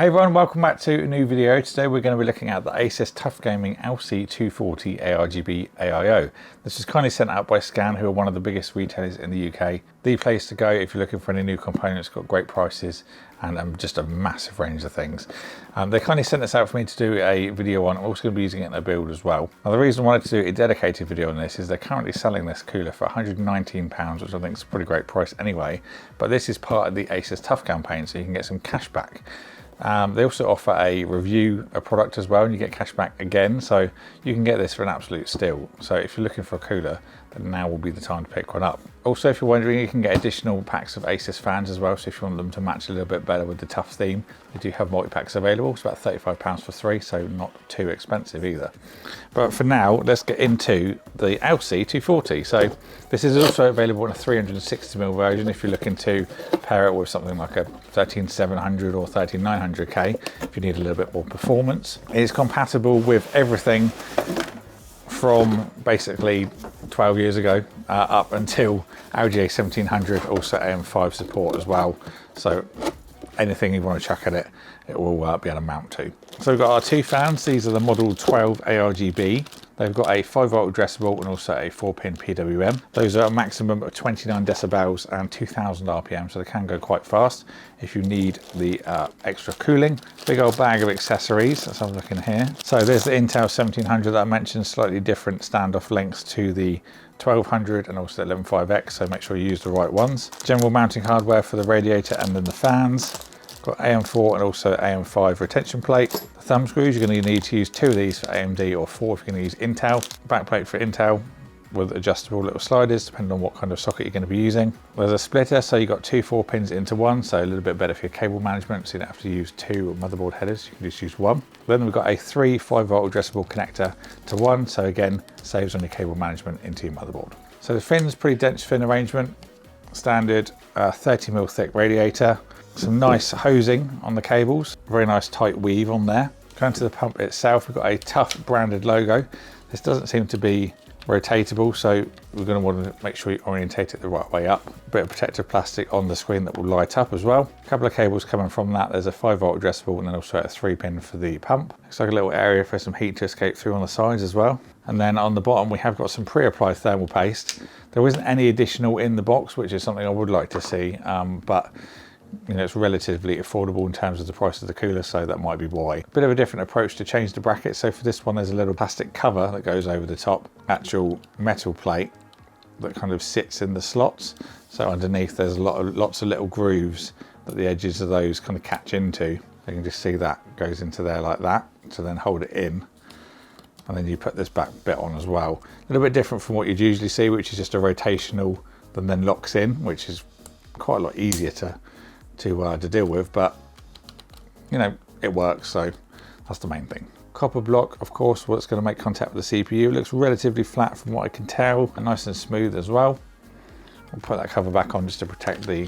Hey everyone, welcome back to a new video. Today we're going to be looking at the ASUS TUF Gaming LC240 ARGB AIO. This is kindly sent out by Scan, who are one of the biggest retailers in the UK. The place to go if you're looking for any new components, got great prices and just a massive range of things. They kindly sent this out for me to do a video on. I'm also going to be using it in a build as well. Now the reason I wanted to do a dedicated video on this is they're currently selling this cooler for £119, which I think is a pretty great price anyway. But this is part of the ASUS TUF campaign, so you can get some cash back. They also offer a review a product as well, and you get cash back again, so you can get this for an absolute steal. So if you're looking for a cooler, then now will be the time to pick one up. Also, if you're wondering, you can get additional packs of ASUS fans as well, so if you want them to match a little bit better with the TUF theme, they do have multi-packs available. It's about £35 for 3, so not too expensive either. But for now, let's get into the LC240. So this is also available in a 360mm version if you're looking to pair it with something like a 13700 or 13900K if you need a little bit more performance. It is compatible with everything from basically 12 years ago up until LGA 1700, also AM5 support as well. So anything you want to chuck at it, it will be able to mount to. So we've got our two fans. These are the Model 12 ARGB. They've got a 5-volt addressable and also a 4-pin PWM. Those are a maximum of 29 decibels and 2000 RPM, so they can go quite fast if you need the extra cooling. Big old bag of accessories. Let's have a look in here. So there's the Intel 1700 that I mentioned, slightly different standoff lengths to the 1200 and also the 115X, so make sure you use the right ones. General mounting hardware for the radiator and then the fans. Got AM4 and also AM5 retention plate. The thumb screws, you're going to need to use 2 of these for AMD or 4 if you're going to use Intel. Back plate for Intel with adjustable little sliders depending on what kind of socket you're going to be using. There's a splitter, so you've got 2 4-pins into one, so a little bit better for your cable management, so you don't have to use 2 motherboard headers, you can just use 1. Then we've got a 3 5-volt addressable connector to 1, so again saves on your cable management into your motherboard. So the fin's pretty dense fin arrangement, standard 30mm thick radiator. Some nice hosing on the cables, very nice tight weave on there. Going to the pump itself, we've got a TUF branded logo. This doesn't seem to be rotatable, so we're going to want to make sure you orientate it the right way up. A bit of protective plastic on the screen that will light up as well. A couple of cables coming from that. There's a 5-volt addressable and then also a 3-pin for the pump. Looks like a little area for some heat to escape through on the sides as well. And then on the bottom we have got some pre-applied thermal paste. There isn't any additional in the box, which is something I would like to see, but you know, it's relatively affordable in terms of the price of the cooler, so that might be why. A bit of a different approach to change the bracket. So for this one, there's a little plastic cover that goes over the top, actual metal plate that kind of sits in the slots. So underneath there's lots of little grooves that the edges of those kind of catch into. You can just see that goes into there like that, to then hold it in. And then you put this back bit on as well. A little bit different from what you'd usually see, which is just a rotational that then locks in, which is quite a lot easier to deal with, but you know, it works, so that's the main thing. Copper block, of course, what's going to make contact with the CPU. It looks relatively flat from what I can tell, and nice and smooth as well. I'll put that cover back on just to protect the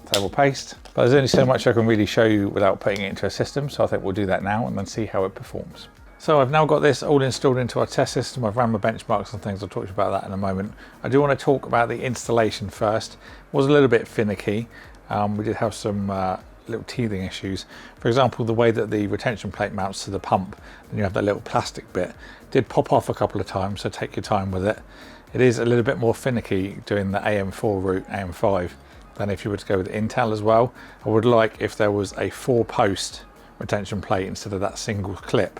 thermal paste, but there's only so much I can really show you without putting it into a system, so I think we'll do that now and then see how it performs. So I've now got this all installed into our test system. I've ran my benchmarks and things. I'll talk to you about that in a moment. I do want to talk about the installation first. It was a little bit finicky. We did have some little teething issues. For example, the way that the retention plate mounts to the pump, and you have that little plastic bit, did pop off a couple of times, so take your time with it. It is a little bit more finicky doing the AM4 route, AM5, than if you were to go with Intel as well. I would like if there was a 4-post retention plate instead of that single clip.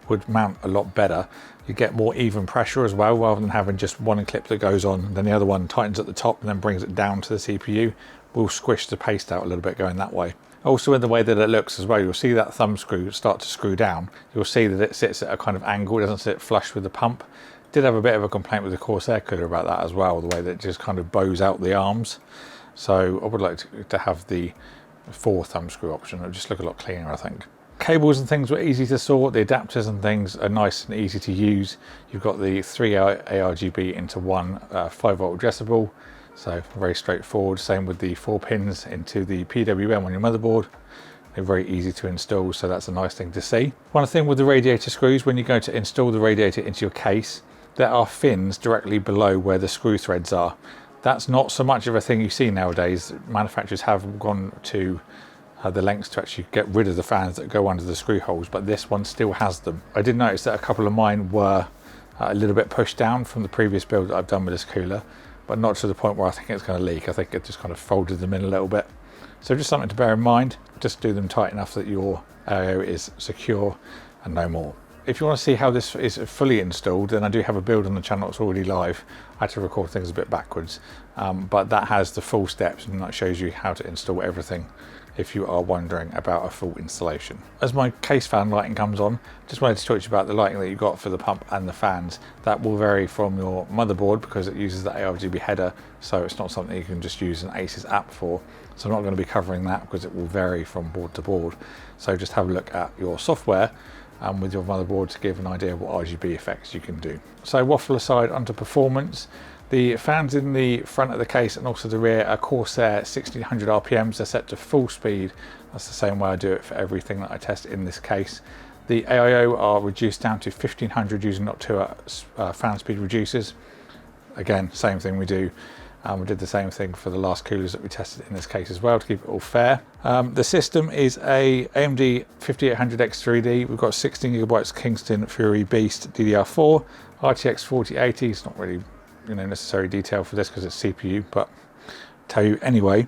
Would mount a lot better. You get more even pressure as well, rather than having just one clip that goes on and then the other one tightens at the top and then brings it down to the CPU. Will squish the paste out a little bit going that way. Also in the way that it looks as well, you'll see that thumb screw start to screw down. You'll see that it sits at a kind of angle, it doesn't sit flush with the pump. Did have a bit of a complaint with the Corsair cooler about that as well, the way that it just kind of bows out the arms. So I would like to have the 4 thumb screw option. It would just look a lot cleaner, I think. Cables and things were easy to sort. The adapters and things are nice and easy to use. You've got the 3 ARGB into 1 5-volt addressable, so very straightforward. Same with the 4 pins into the PWM on your motherboard. They're very easy to install, so that's a nice thing to see. One thing with the radiator screws, when you go to install the radiator into your case, there are fins directly below where the screw threads are. That's not so much of a thing you see nowadays. Manufacturers have gone to the lengths to actually get rid of the fans that go under the screw holes, but this one still has them. I did notice that a couple of mine were a little bit pushed down from the previous build that I've done with this cooler, but not to the point where I think it's going to leak. I think it just kind of folded them in a little bit. So just something to bear in mind, just do them tight enough that your AIO is secure and no more. If you want to see how this is fully installed, then I do have a build on the channel that's already live. I had to record things a bit backwards, but that has the full steps and that shows you how to install everything if you are wondering about a full installation. As my case fan lighting comes on, just wanted to talk to you about the lighting that you got for the pump and the fans. That will vary from your motherboard because it uses the ARGB header, so it's not something you can just use an ASUS app for. So I'm not going to be covering that because it will vary from board to board. So just have a look at your software with your motherboard to give an idea of what RGB effects you can do. So waffle aside, onto performance. The fans in the front of the case and also the rear are Corsair 1600 RPMs. They're set to full speed. That's the same way I do it for everything that I test in this case. The AIO are reduced down to 1500 using Noctua fan speed reducers. Again, same thing we do. We did the same thing for the last coolers that we tested in this case as well to keep it all fair. The system is a AMD 5800X3D. We've got 16GB Kingston Fury Beast DDR4, RTX 4080. It's not really necessary detail for this because it's CPU, but tell you anyway.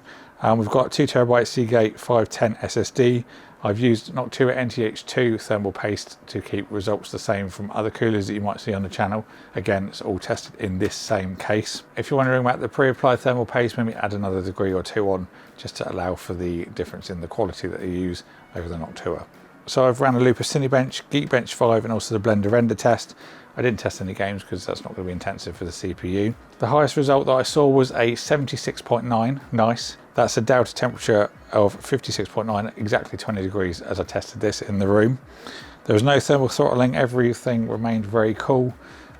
We've got 2TB Seagate 510 SSD. I've used Noctua NTH2 thermal paste to keep results the same from other coolers that you might see on the channel. Again, it's all tested in this same case. If you're wondering about the pre-applied thermal paste, maybe add another degree or two on just to allow for the difference in the quality that you use over the Noctua. So I've ran a loop of Cinebench, Geekbench 5 and also the Blender render test. I didn't test any games because that's not going to be intensive for the CPU. The highest result that I saw was a 76.9, nice. That's a delta temperature of 56.9, exactly 20 degrees as I tested this in the room. There was no thermal throttling, everything remained very cool.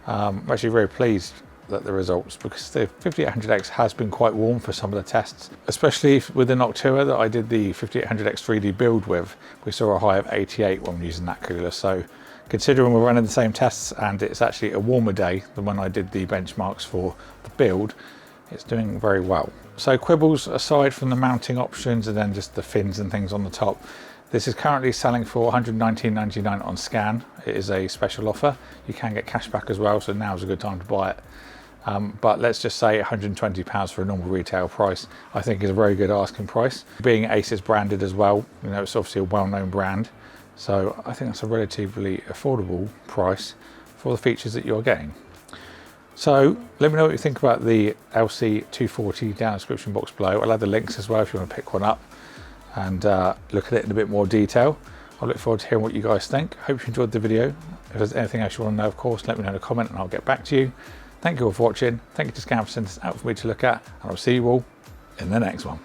I'm actually very pleased at the results because the 5800X has been quite warm for some of the tests, especially with the Noctua that I did the 5800X 3D build with. We saw a high of 88 when using that cooler, so considering we're running the same tests and it's actually a warmer day than when I did the benchmarks for the build, it's doing very well. So quibbles aside from the mounting options and then just the fins and things on the top, this is currently selling for $119.99 on scan. It is a special offer. You can get cash back as well, so now's a good time to buy it. But let's just say £120 for a normal retail price, I think is a very good asking price. Being ASUS branded as well, it's obviously a well-known brand. So I think that's a relatively affordable price for the features that you're getting. So let me know what you think about the LC240 down in the description box below. I'll add the links as well if you want to pick one up and look at it in a bit more detail. I look forward to hearing what you guys think. Hope you enjoyed the video. If there's anything else you want to know, of course, let me know in a comment and I'll get back to you. Thank you all for watching. Thank you to Scan for sending this out for me to look at, and I'll see you all in the next one.